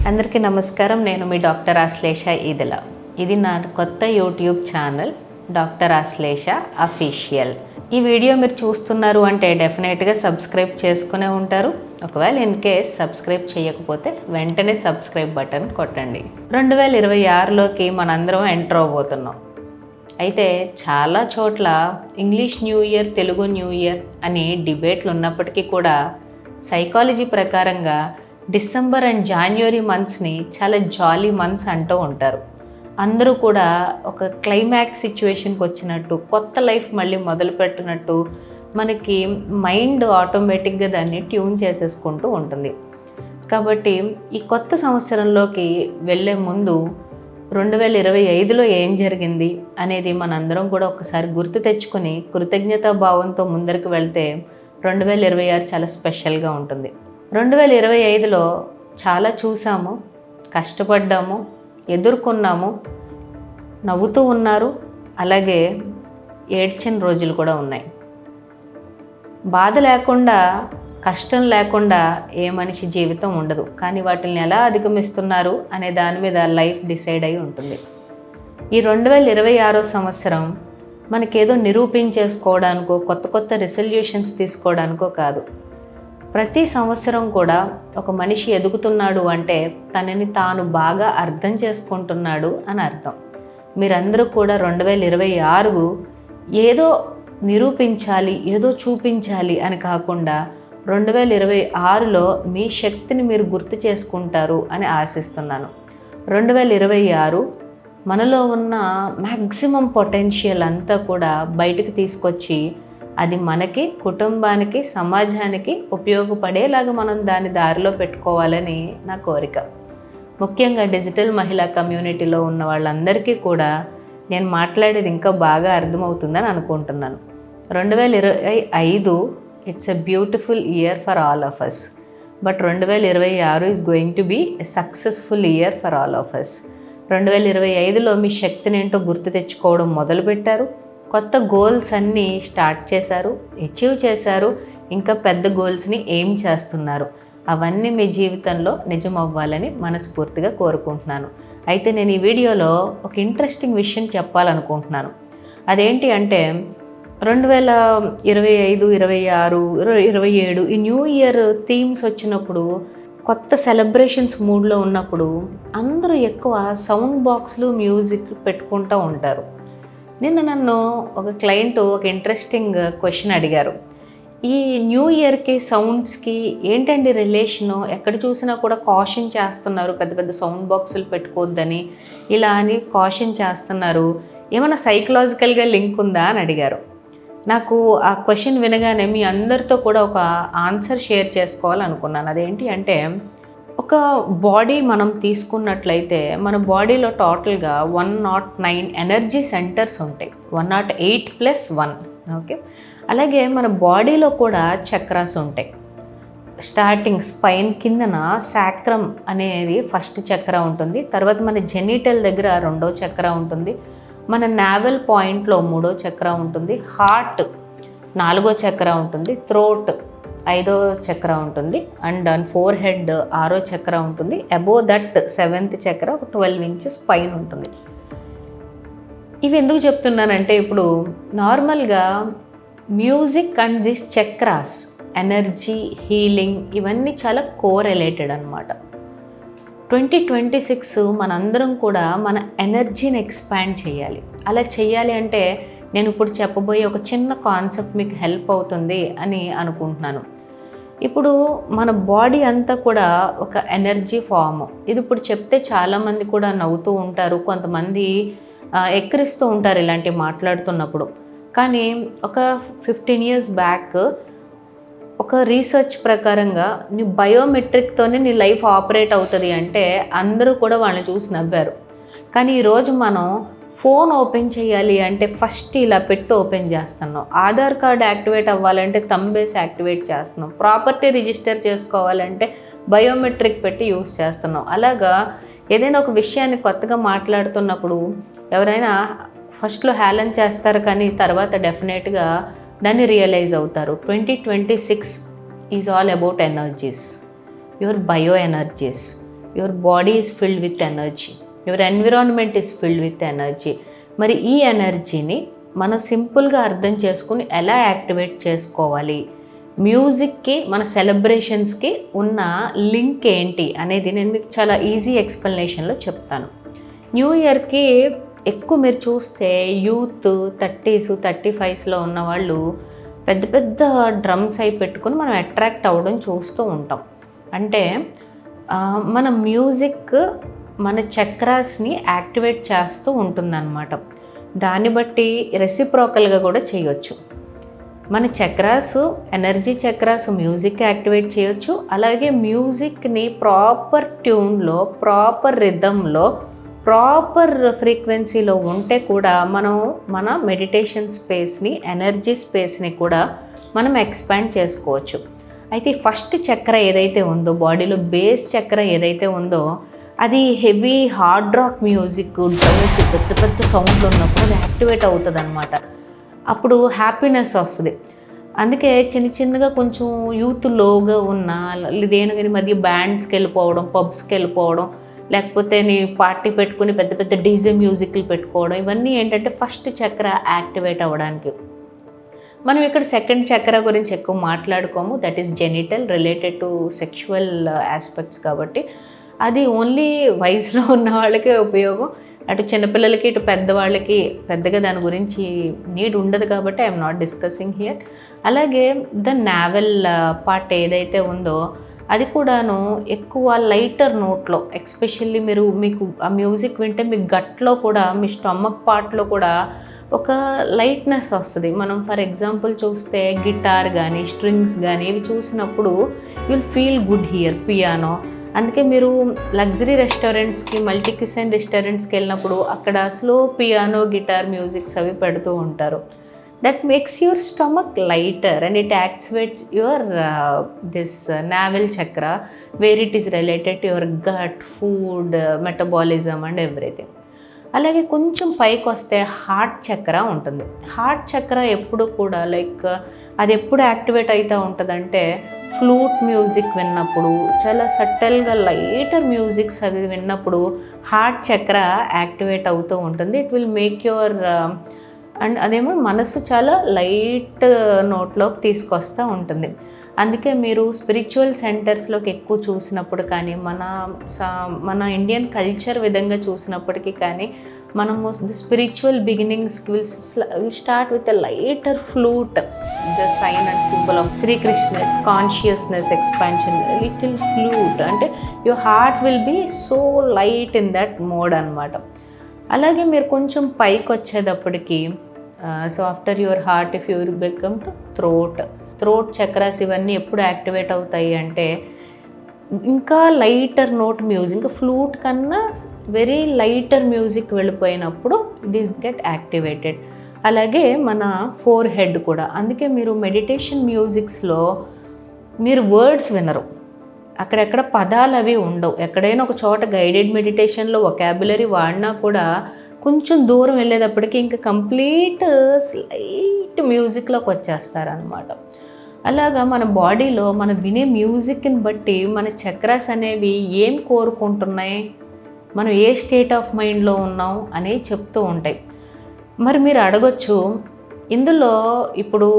అందరికీ నమస్కారం. నేను మీ డాక్టర్ ఆశ్లేష ఈదెల. ఇది నా కొత్త YouTube channel doctor Ashlesha official. ఈ వీడియో మీరు చూస్తున్నారు అంటే డెఫినెట్గా సబ్స్క్రైబ్ చేసుకునే ఉంటారు. ఒకవేళ ఇన్ కేస్ సబ్స్క్రైబ్ చేయకపోతే వెంటనే సబ్స్క్రైబ్ బటన్ కొట్టండి. 2026లోకి మనందరం ఎంటర్ అవబోతున్నాం. అయితే చాలా చోట్ల English new year, Telugu new year అని డిబేట్లు ఉన్నప్పటికీ కూడా సైకాలజీ ప్రకారంగా డిసెంబర్ అండ్ జాన్యువరి మంత్స్ని చాలా జాలీ మంత్స్ అంటూ ఉంటారు. అందరూ కూడా ఒక క్లైమాక్స్ సిచ్యువేషన్కి వచ్చినట్టు, కొత్త లైఫ్ మళ్ళీ మొదలుపెట్టినట్టు మనకి మైండ్ ఆటోమేటిక్గా దాన్ని ట్యూన్ చేసేసుకుంటూ ఉంటుంది. కాబట్టి ఈ కొత్త సంవత్సరంలోకి వెళ్ళే ముందు 2025లో ఏం జరిగింది అనేది మనందరం కూడా ఒకసారి గుర్తు తెచ్చుకొని కృతజ్ఞతా భావంతో ముందరికి వెళ్తే 2026 చాలా స్పెషల్గా ఉంటుంది. 2025లో చాలా చూసాము, కష్టపడ్డాము, ఎదుర్కొన్నాము, నవ్వుతూ ఉన్నారు, అలాగే ఏడ్చిన రోజులు కూడా ఉన్నాయి. బాధ లేకుండా, కష్టం లేకుండా ఏ మనిషి జీవితం ఉండదు. కానీ వాటిని ఎలా అధిగమిస్తున్నారు అనే దాని మీద లైఫ్ డిసైడ్ అయి ఉంటుంది. ఈ 2026 సంవత్సరం మనకేదో నిరూపించేసుకోవడానికో, కొత్త రెజల్యూషన్స్ తీసుకోవడానికో కాదు. ప్రతి సంవత్సరం కూడా ఒక మనిషి ఎదుగుతున్నాడు అంటే తనని తాను బాగా అర్థం చేసుకుంటున్నాడు అని అర్థం. మీరందరూ కూడా 2026 ఏదో నిరూపించాలి, ఏదో చూపించాలి అని కాకుండా 2026లో మీ శక్తిని మీరు గుర్తు చేసుకుంటారు అని ఆశిస్తున్నాను. 2026 మనలో ఉన్న మ్యాక్సిమం పొటెన్షియల్ అంతా కూడా బయటకు తీసుకొచ్చి అది మనకి, కుటుంబానికి, సమాజానికి ఉపయోగపడేలాగా మనం దాని దారిలో పెట్టుకోవాలని నా కోరిక. ముఖ్యంగా డిజిటల్ మహిళా కమ్యూనిటీలో ఉన్న వాళ్ళందరికీ కూడా నేను మాట్లాడేది ఇంకా బాగా అర్థమవుతుందని అనుకుంటున్నాను. 2025 it's a beautiful year for all of us. But 2026 is going to be a successful year for all of us. 2025లో మీ శక్తిని ఏంటో గుర్తు తెచ్చుకోవడం మొదలుపెట్టారు. కొత్త గోల్స్ అన్నీ స్టార్ట్ చేశారు, అచీవ్ చేశారు, ఇంకా పెద్ద గోల్స్ని ఎయిమ్ చేస్తున్నారు. అవన్నీ మీ జీవితంలో నిజం అవ్వాలని మనస్ఫూర్తిగా కోరుకుంటున్నాను. అయితే నేను ఈ వీడియోలో ఒక ఇంట్రెస్టింగ్ విషయం చెప్పాలనుకుంటున్నాను. అదేంటి అంటే 2025, 26, 27 ఈ న్యూ ఇయర్ థీమ్స్ వచ్చినప్పుడు, కొత్త సెలబ్రేషన్స్ మూడ్లో ఉన్నప్పుడు అందరూ ఎక్కువ సౌండ్ బాక్స్లు, మ్యూజిక్ పెట్టుకుంటూ ఉంటారు. నిన్న నన్ను ఒక క్లయింట్ ఒక ఇంట్రెస్టింగ్ క్వశ్చన్ అడిగారు. ఈ న్యూ ఇయర్కి సౌండ్స్కి ఏంటండి రిలేషను? ఎక్కడ చూసినా కూడా కాషన్ చేస్తున్నారు, పెద్ద పెద్ద సౌండ్ బాక్సులు పెట్టుకోవద్దని ఇలా అని కాషన్ చేస్తున్నారు. ఏమైనా సైకలాజికల్గా లింక్ ఉందా అని అడిగారు. నాకు ఆ క్వశ్చన్ వినగానే మీ అందరితో కూడా ఒక ఆన్సర్ షేర్ చేసుకోవాలనుకున్నాను. అదేంటి అంటే, ఒక బాడీ మనం తీసుకున్నట్లయితే మన బాడీలో టోటల్గా 109 ఎనర్జీ సెంటర్స్ ఉంటాయి. 108 + 1. ఓకే. అలాగే మన బాడీలో కూడా చక్రాస్ ఉంటాయి. స్టార్టింగ్ స్పైన్ కిందన సాక్రం అనేది ఫస్ట్ చక్ర ఉంటుంది. తర్వాత మన జెనిటల్ దగ్గర రెండో చక్ర ఉంటుంది. మన నావెల్ పాయింట్లో మూడో చక్ర ఉంటుంది. హార్ట్ నాలుగో చక్ర ఉంటుంది. థ్రోట్ ఐదో చక్ర ఉంటుంది. అండ్ ఫోర్ హెడ్ ఆరో చక్ర ఉంటుంది. అబోవ్ దట్ 7th చక్ర ఒక 12 inches పైన ఉంటుంది. ఇవి ఎందుకు చెప్తున్నానంటే, ఇప్పుడు నార్మల్గా music and this chakras, energy, healing ఇవన్నీ చాలా కోరిలేటెడ్ అనమాట. 2026 మనందరం కూడా మన ఎనర్జీని ఎక్స్పాండ్ చేయాలి. అలా చేయాలి అంటే నేను ఇప్పుడు చెప్పబోయే ఒక చిన్న కాన్సెప్ట్ మీకు హెల్ప్ అవుతుంది అని అనుకుంటున్నాను. ఇప్పుడు మన బాడీ అంతా కూడా ఒక ఎనర్జీ ఫామ్. ఇది ఇప్పుడు చెప్తే చాలామంది కూడా నవ్వుతూ ఉంటారు, కొంతమంది ఎక్కిరిస్తూ ఉంటారు ఇలాంటివి మాట్లాడుతున్నప్పుడు. కానీ ఒక 15 years బ్యాక్ ఒక రీసెర్చ్ ప్రకారంగా నీ బయోమెట్రిక్తోనే నీ లైఫ్ ఆపరేట్ అవుతుంది అంటే అందరూ కూడా వాళ్ళని చూసి నవ్వారు. కానీ ఈరోజు మనం ఫోన్ ఓపెన్ చేయాలి అంటే ఫస్ట్ ఇలా పెట్టి ఓపెన్ చేస్తున్నాం. ఆధార్ కార్డ్ యాక్టివేట్ అవ్వాలంటే తంబేసి యాక్టివేట్ చేస్తున్నాం. ప్రాపర్టీ రిజిస్టర్ చేసుకోవాలంటే బయోమెట్రిక్ పెట్టి యూస్ చేస్తున్నాం. అలాగా ఏదైనా ఒక విషయాన్ని కొత్తగా మాట్లాడుతున్నప్పుడు ఎవరైనా ఫస్ట్లో హేళన చేస్తారు, కానీ తర్వాత డెఫినెట్గా దాన్ని రియలైజ్ అవుతారు. 2026 is all about energies, your bio energies. Your body is filled with energy, your environment is filled with energy. మరి ఈ ఎనర్జీని మనం సింపుల్గా అర్థం చేసుకుని ఎలా యాక్టివేట్ చేసుకోవాలి, మ్యూజిక్కి మన సెలబ్రేషన్స్కి ఉన్న లింక్ ఏంటి అనేది నేను మీకు చాలా ఈజీ ఎక్స్ప్లెనేషన్లో చెప్తాను. న్యూ ఇయర్కి ఎక్కువ మీరు చూస్తే యూత్ 30s 35sలో ఉన్న వాళ్ళు పెద్ద పెద్ద డ్రమ్స్ అయి పెట్టుకుని మనం అట్రాక్ట్ అవ్వడం చూస్తూ ఉంటాం. అంటే మన మ్యూజిక్ మన చక్రాస్ని యాక్టివేట్ చేస్తూ ఉంటుందన్నమాట. దాన్ని బట్టి రెసిప్రోకల్గా కూడా చేయొచ్చు. మన chakras, energy chakras music activate చేయొచ్చు. అలాగే మ్యూజిక్ని ప్రాపర్ ట్యూన్లో, ప్రాపర్ రిథంలో, ప్రాపర్ ఫ్రీక్వెన్సీలో ఉంటే కూడా మనం మన మెడిటేషన్ స్పేస్ని, ఎనర్జీ స్పేస్ని కూడా మనం ఎక్స్పాండ్ చేసుకోవచ్చు. అయితే ఫస్ట్ చక్ర ఏదైతే ఉందో, బాడీలో బేస్ చక్ర ఏదైతే ఉందో, అది heavy hard rock music, drums, పెద్ద పెద్ద సౌండ్లు ఉన్నప్పుడు అది యాక్టివేట్ అవుతుంది అనమాట. అప్పుడు హ్యాపీనెస్ వస్తుంది. అందుకే చిన్న చిన్నగా కొంచెం యూత్ లోగా ఉన్న దేనికని మధ్య బ్యాండ్స్కి వెళ్ళిపోవడం, పబ్స్కి వెళ్ళిపోవడం, లేకపోతే నీ పార్టీ పెట్టుకుని పెద్ద పెద్ద డీజే మ్యూజిక్లు పెట్టుకోవడం, ఇవన్నీ ఏంటంటే ఫస్ట్ చక్ర యాక్టివేట్ అవ్వడానికి. మనం ఇక్కడ సెకండ్ చక్ర గురించి ఎక్కువ మాట్లాడుకోము. That is genital, related to sexual aspects. కాబట్టి అది ఓన్లీ వయసులో ఉన్న వాళ్ళకే ఉపయోగం. అటు చిన్నపిల్లలకి ఇటు పెద్దవాళ్ళకి పెద్దగా దాని గురించి నీడ్ ఉండదు. కాబట్టి ఐఎమ్ నాట్ డిస్కసింగ్ హియర్. అలాగే ద నావెల్ పార్ట్ ఏదైతే ఉందో అది కూడాను ఎక్కువ లైటర్ నోట్లో, ఎస్పెషల్లీ మీకు ఆ మ్యూజిక్ వింటే మీ గట్లో కూడా, మీ స్టమక్ పార్ట్లో కూడా ఒక లైట్నెస్ వస్తుంది. మనం ఫర్ ఎగ్జాంపుల్ చూస్తే గిటార్ కానీ, స్ట్రింగ్స్ కానీ ఇవి చూసినప్పుడు will feel good here. Piano, అందుకే మీరు లగ్జరీ రెస్టారెంట్స్కి, మల్టీ క్యూసైన్ రెస్టారెంట్స్కి వెళ్ళినప్పుడు అక్కడ స్లో పియానో, గిటార్ మ్యూజిక్స్ అవి పెడుతూ ఉంటారు. That makes your stomach lighter and it activates your this navel chakra, where it is related to your gut, food, metabolism and everything. అలాగే కొంచెం పైకి వస్తే హార్ట్ చక్ర ఉంటుంది. హార్ట్ చక్ర ఎప్పుడు కూడా అది ఎప్పుడు యాక్టివేట్ అవుతూ ఉంటుందంటే ఫ్లూట్ మ్యూజిక్ విన్నప్పుడు, చాలా సట్టల్గా లైటర్ మ్యూజిక్స్ అది విన్నప్పుడు హార్ట్ చక్ర యాక్టివేట్ అవుతూ ఉంటుంది. It will make your and అదేమో మనసు చాలా లైట్ నోట్లోకి తీసుకొస్తూ ఉంటుంది. అందుకే మీరు స్పిరిచువల్ సెంటర్స్లోకి ఎక్కువ చూసినప్పుడు కానీ, మన ఇండియన్ కల్చర్ విధంగా చూసినప్పటికీ కానీ, మనము స్పిరిచువల్ బిగినింగ్స్కి will start with a lighter flute, the sign and symbol of Sri Krishna consciousness expansion, little flute. అంటే your heart will be so light in that mode అనమాట. అలాగే మీరు కొంచెం పైకి వచ్చేటప్పటికి, so after your heart if you're become to throat chakras ఇవన్నీ ఎప్పుడు activate అవుతాయి అంటే ఇంకా లైటర్ నోట్ మ్యూజిక్, ఇంకా ఫ్లూట్ కన్నా వెరీ లైటర్ మ్యూజిక్ వెళ్ళిపోయినప్పుడు దిస్ గెట్ యాక్టివేటెడ్. అలాగే మన ఫోర్ హెడ్ కూడా. అందుకే మీరు మెడిటేషన్ మ్యూజిక్స్లో మీరు వర్డ్స్ వినరు, అక్కడెక్కడ పదాలు అవి ఉండవు. ఎక్కడైనా ఒక చోట గైడెడ్ మెడిటేషన్లో వొకాబులరీ వాడినా కూడా కొంచెం దూరం వెళ్ళేటప్పటికి ఇంకా కంప్లీట్ స్లైట్ మ్యూజిక్లోకి వచ్చేస్తారనమాట. అలాగా మన బాడీలో మనం వినే మ్యూజిక్ని బట్టి మన చక్రాస్ అనేవి ఏం కోరుకుంటున్నాయి, మనం ఏ స్టేట్ ఆఫ్ మైండ్లో ఉన్నాం అనేవి చెప్తూ ఉంటాయి. మరి మీరు అడగొచ్చు, ఇందులో ఇప్పుడు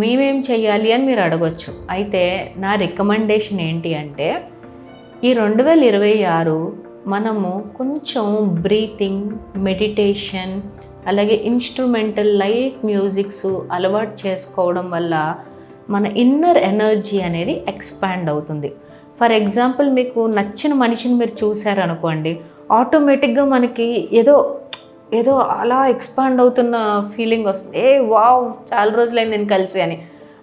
మేమేం చెయ్యాలి అని మీరు అడగొచ్చు. అయితే నా రికమెండేషన్ ఏంటి అంటే, ఈ 2026 మనము కొంచెం బ్రీతింగ్, మెడిటేషన్, అలాగే ఇన్స్ట్రుమెంటల్ లైట్ మ్యూజిక్స్ అలవాటు చేసుకోవడం వల్ల మన ఇన్నర్ ఎనర్జీ అనేది ఎక్స్పాండ్ అవుతుంది. ఫర్ ఎగ్జాంపుల్ మీకు నచ్చిన మనిషిని మీరు చూసారనుకోండి, ఆటోమేటిక్గా మనకి ఏదో అలా ఎక్స్పాండ్ అవుతున్న ఫీలింగ్ వస్తుంది. వావ్, చాలా రోజులైంది నేను కలిసి అని.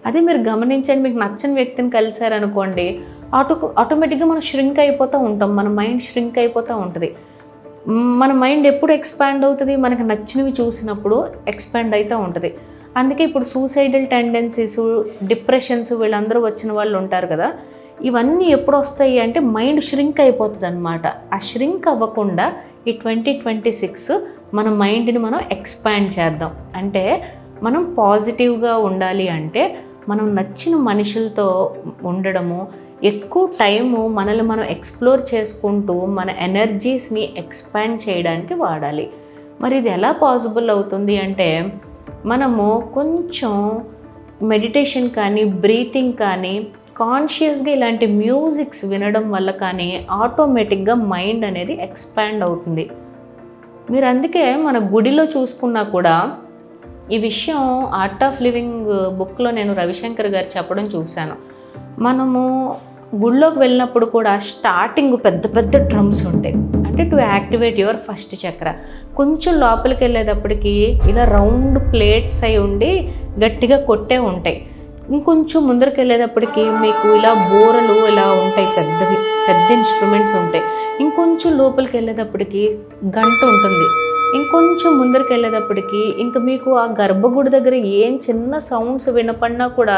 అదే మీరు గమనించండి, మీకు నచ్చని వ్యక్తిని కలిసారనుకోండి, ఆటోమేటిక్గా మనం ష్రింక్ అయిపోతూ ఉంటాం, మన మైండ్ ష్రింక్ అయిపోతూ ఉంటుంది. మన మైండ్ ఎప్పుడు ఎక్స్పాండ్ అవుతుంది, మనకు నచ్చినవి చూసినప్పుడు ఎక్స్పాండ్ అవుతూ ఉంటుంది. అందుకే ఇప్పుడు సూసైడల్ టెండెన్సీస్, డిప్రెషన్స్ వీళ్ళందరూ వచ్చిన వాళ్ళు ఉంటారు కదా, ఇవన్నీ ఎప్పుడు వస్తాయి అంటే మైండ్ ష్రింక్ అయిపోతుంది అనమాట. ఆ ష్రింక్ అవ్వకుండా ఈ 2026 మన మైండ్ని మనం ఎక్స్పాండ్ చేద్దాం. అంటే మనం పాజిటివ్గా ఉండాలి అంటే మనం నచ్చిన మనుషులతో ఉండడము, ఎక్కువ టైము మనల్ని మనం ఎక్స్ప్లోర్ చేసుకుంటూ మన ఎనర్జీస్ని ఎక్స్పాండ్ చేయడానికి వాడాలి. మరి ఇది ఎలా పాసిబుల్ అవుతుంది అంటే మనము కొంచెం మెడిటేషన్ కానీ బ్రీతింగ్ కానీ కాన్షియస్గా ఇలాంటి మ్యూజిక్స్ వినడం వల్ల కానీ ఆటోమేటిక్గా మైండ్ అనేది ఎక్స్పాండ్ అవుతుంది. మీరు అందుకే మన గుడిలో చూసుకున్నా కూడా ఈ విషయం ఆర్ట్ ఆఫ్ లివింగ్ బుక్లో నేను రవిశంకర్ గారు చెప్పడం చూశాను. మనము గుడిలోకి వెళ్ళినప్పుడు కూడా స్టార్టింగ్ పెద్ద పెద్ద డ్రమ్స్ ఉంటాయి, అంటే టు యాక్టివేట్ యువర్ ఫస్ట్ చక్ర. కొంచెం లోపలికి వెళ్ళేటప్పటికి ఇలా రౌండ్ ప్లేట్స్ అయి ఉండి గట్టిగా కొట్టే ఉంటాయి. ఇంకొంచెం ముందరికి వెళ్ళేటప్పటికి మీకు ఇలా బోరలు ఇలా ఉంటాయి, పెద్ద ఇన్స్ట్రుమెంట్స్ ఉంటాయి. ఇంకొంచెం లోపలికి వెళ్ళేటప్పటికి గంట ఉంటుంది. ఇంకొంచెం ముందరికి వెళ్ళేటప్పటికి ఇంకా మీకు ఆ గర్భగుడి దగ్గర ఏం చిన్న సౌండ్స్ వినపడినా కూడా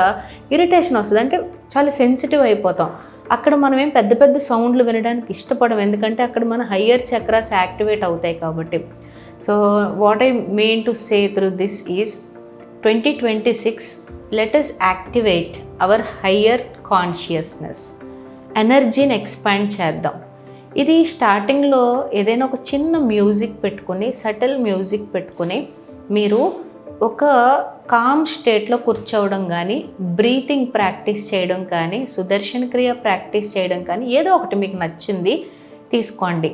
ఇరిటేషన్ వస్తుంది, అంటే చాలా సెన్సిటివ్ అయిపోతాం. అక్కడ మనం ఏం పెద్ద పెద్ద సౌండ్లు వినడానికి ఇష్టపడం, ఎందుకంటే అక్కడ మన హయ్యర్ చక్రాస్ యాక్టివేట్ అవుతాయి కాబట్టి. So what I mean to say through this is 2026 let us activate our higher consciousness, ఎనర్జీని ఎక్స్పాండ్ చేద్దాం. ఇది స్టార్టింగ్లో ఏదైనా ఒక చిన్న మ్యూజిక్ పెట్టుకుని, సటిల్ మ్యూజిక్ పెట్టుకుని మీరు ఒక కామ్ స్టేట్లో కూర్చోవడం కానీ, బ్రీతింగ్ ప్రాక్టీస్ చేయడం కానీ, సుదర్శన క్రియ ప్రాక్టీస్ చేయడం కానీ, ఏదో ఒకటి మీకు నచ్చింది తీసుకోండి.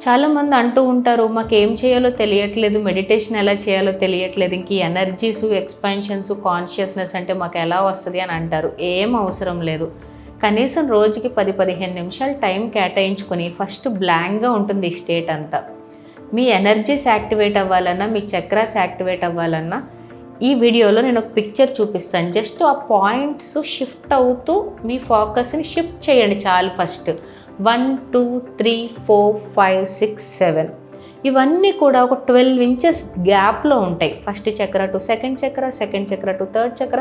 చాలామంది అంటూ ఉంటారు, మాకు ఏం చేయాలో తెలియట్లేదు, మెడిటేషన్ ఎలా చేయాలో తెలియట్లేదు, ఇంక ఈ ఎనర్జీస్ ఎక్స్పాన్షన్స్ కాన్షియస్నెస్ అంటే మాకు ఎలా వస్తుంది అని అంటారు. ఏం అవసరం లేదు. కనీసం రోజుకి 10-15 నిమిషాలు టైం కేటాయించుకొని ఫస్ట్ బ్లాంక్గా ఉంటుంది ఈ స్టేట్ అంతా. మీ ఎనర్జీస్ యాక్టివేట్ అవ్వాలన్నా, మీ చక్రాస్ యాక్టివేట్ అవ్వాలన్నా ఈ వీడియోలో నేను ఒక పిక్చర్ చూపిస్తాను. జస్ట్ ఆ పాయింట్స్ షిఫ్ట్ అవుతూ మీ ఫోకస్ని షిఫ్ట్ చేయండి చాలు. ఫస్ట్ 1 2 3 4 5 6 7 ఇవన్నీ కూడా ఒక 12 ఇంచెస్ గ్యాప్లో ఉంటాయి. ఫస్ట్ చక్ర టు సెకండ్ చక్ర, సెకండ్ చక్ర టు థర్డ్ చక్ర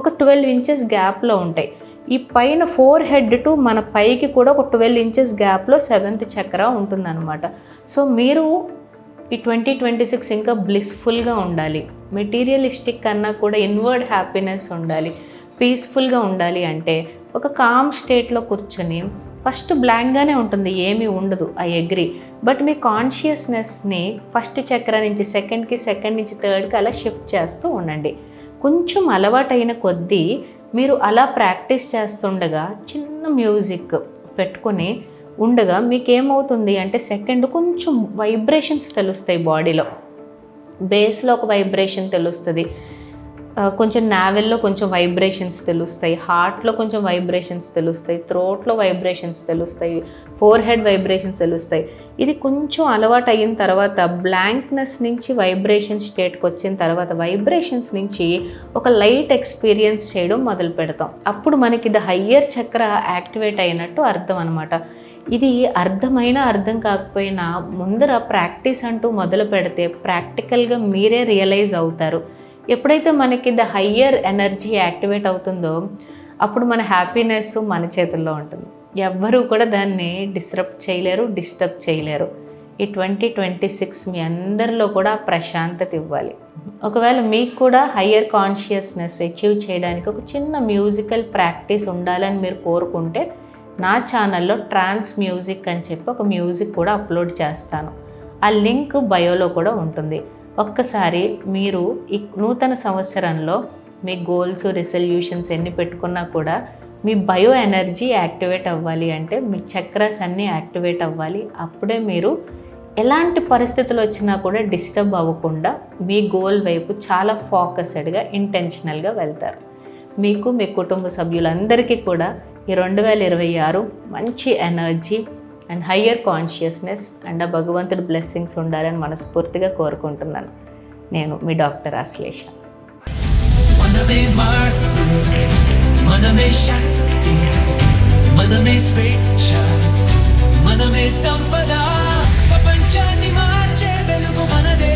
ఒక 12 ఇంచెస్ గ్యాప్లో ఉంటాయి. ఈ పైన 4 హెడ్ టు మన పైకి కూడా ఒక 12 ఇంచెస్ గ్యాప్లో 7th చక్ర ఉంటుందన్నమాట. సో మీరు ఈ 2026 ఇంకా బ్లిస్ఫుల్గా ఉండాలి, మెటీరియలిస్టిక్ కన్నా కూడా ఇన్వర్డ్ హ్యాపీనెస్ ఉండాలి, పీస్ఫుల్గా ఉండాలి అంటే ఒక కామ్ స్టేట్లో కూర్చొని ఫస్ట్ బ్లాంక్గానే ఉంటుంది, ఏమీ ఉండదు, ఐ అగ్రీ. బట్ మీ కాన్షియస్నెస్ని ఫస్ట్ చక్ర నుంచి సెకండ్కి, సెకండ్ నుంచి థర్డ్కి అలా షిఫ్ట్ చేస్తూ ఉండండి. కొంచెం అలవాటైన కొద్దీ మీరు అలా ప్రాక్టీస్ చేస్తుండగా చిన్న మ్యూజిక్ పెట్టుకొని ఉండగా మీకేమవుతుంది అంటే సెకండ్ కొంచెం వైబ్రేషన్స్ తెలుస్తాయి బాడీలో. బేస్లో ఒక వైబ్రేషన్ తెలుస్తుంది, కొంచెం నావెల్లో కొంచెం వైబ్రేషన్స్ తెలుస్తాయి, హార్ట్లో కొంచెం వైబ్రేషన్స్ తెలుస్తాయి, థ్రోట్లో వైబ్రేషన్స్ తెలుస్తాయి, ఫోర్ హెడ్ వైబ్రేషన్స్ తెలుస్తాయి. ఇది కొంచెం అలవాటు అయిన తర్వాత బ్లాంక్నెస్ నుంచి వైబ్రేషన్ స్టేట్కి వచ్చిన తర్వాత వైబ్రేషన్స్ నుంచి ఒక లైట్ ఎక్స్పీరియన్స్ చేయడం మొదలు పెడతాం. అప్పుడు మనకి ఇది హయ్యర్ చక్ర యాక్టివేట్ అయినట్టు అర్థం అనమాట. ఇది అర్థమైనా అర్థం కాకపోయినా ముందర ప్రాక్టీస్ అంటూ మొదలు పెడితే ప్రాక్టికల్గా మీరే రియలైజ్ అవుతారు. ఎప్పుడైతే మనకి ద హయ్యర్ ఎనర్జీ యాక్టివేట్ అవుతుందో అప్పుడు మన హ్యాపీనెస్ మన చేతుల్లో ఉంటుంది. ఎవ్వరూ కూడా దాన్ని డిస్టర్బ్ చేయలేరు. ఈ 2026 మీ అందరిలో కూడా ప్రశాంతత ఇవ్వాలి. ఒకవేళ మీకు కూడా హయ్యర్ కాన్షియస్నెస్ అచీవ్ చేయడానికి ఒక చిన్న మ్యూజికల్ ప్రాక్టీస్ ఉండాలని మీరు కోరుకుంటే నా ఛానల్లో ట్రాన్స్ మ్యూజిక్ అని చెప్పి ఒక మ్యూజిక్ కూడా అప్లోడ్ చేస్తాను. ఆ లింక్ బయోలో కూడా ఉంటుంది. ఒక్కసారి మీరు ఈ నూతన సంవత్సరంలో మీ గోల్స్ రిజల్యూషన్స్ ఎన్ని పెట్టుకున్నా కూడా మీ బయో ఎనర్జీ యాక్టివేట్ అవ్వాలి అంటే మీ చక్రాస్ అన్నీ యాక్టివేట్ అవ్వాలి. అప్పుడే మీరు ఎలాంటి పరిస్థితులు వచ్చినా కూడా డిస్టర్బ్ అవ్వకుండా మీ గోల్ వైపు చాలా ఫోకస్డ్గా ఇంటెన్షనల్గా వెళ్తారు. మీకు మీ కుటుంబ సభ్యులందరికీ కూడా ఈ 2026 మంచి energy and higher consciousness and ఆ భగవంతుడి బ్లెస్సింగ్స్ ఉండాలని మనస్ఫూర్తిగా కోరుకుంటున్నాను. నేను మీ డాక్టర్ ఆశ్లేష. మనమే మార్పు, మనమే శక్తి, మనమే స్వేచ్ఛ, మనమే సంపద, ప్రపంచాన్ని మార్చే వెలుగు మనదే.